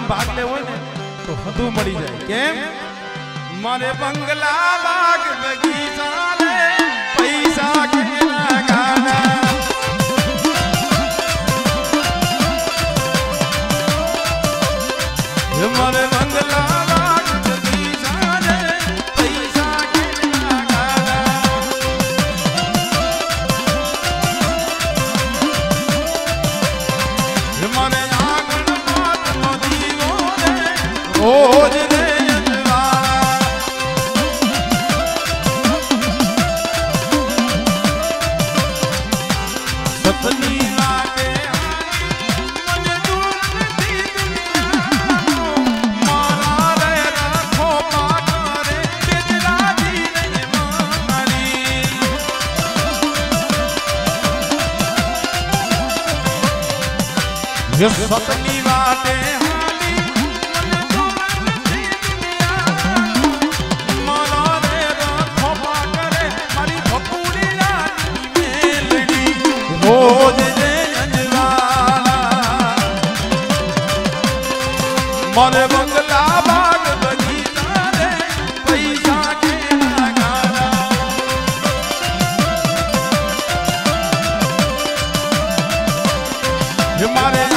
ભાગ લેવો હોય ને તો બધું મળી જાય કેમ મારે બંગલા બાગ બગીચા લે પૈસા કે લગાના મારે બંગલા બાગ બગીચા લે પૈસા કે લગાના મારે આંગણ પાતનો દીવો લે રોજ દે સતની વાટે હાલી મને દોરતી દુનિયા મારા રે રાખો કરે મારી ભપુડી રાની મેલડી રોજ જે અંજવાળા મારે બંગલા બાગ બગીચા રે પૈસા કે લગાના મારે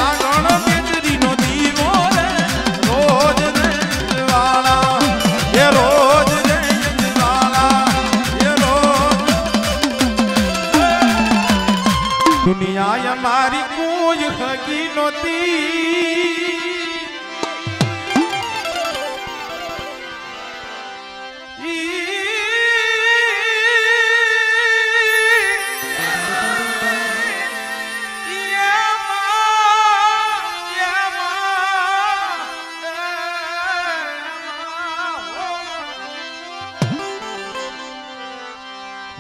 दुनिया हमारी कोई हकी नोती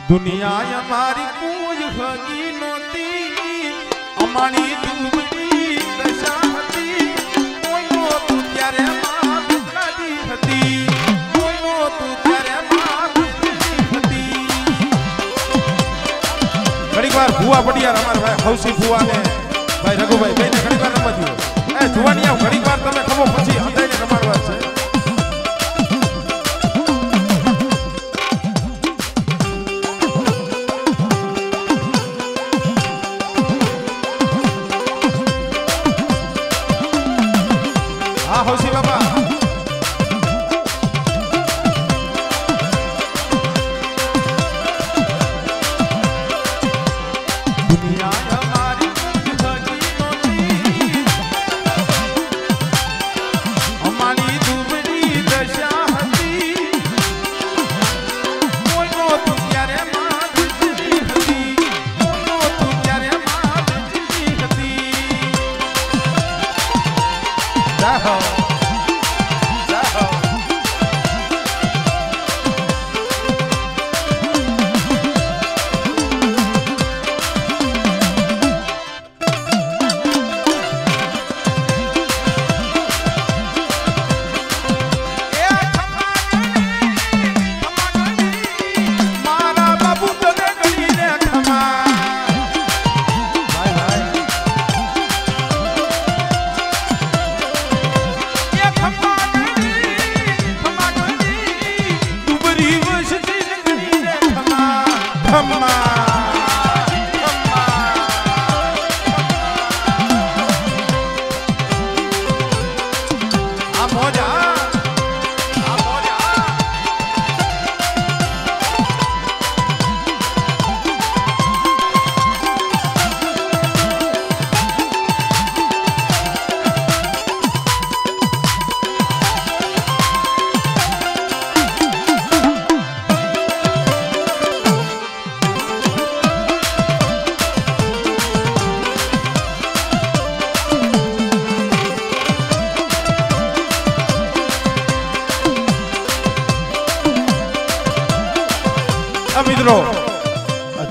दुनिया हमारी कोई हकी नोती અમારી ડૂબતી દશા હતી કોઈનો તું ત્યારે માં ભૂખાતી હતી કોઈનો તું ત્યારે માં ભૂખાતી હતી ઘણી વાર ભૂવા પડી યાર અમારા ભાઈ હૌસી ભૂવા ને ભાઈ રઘુભાઈ બેને ઘણી વાર રમવા દીધો એ જુવાની આવ ઘણી વાર તમે ખબર પછી અંધાઈને રમાડવા છે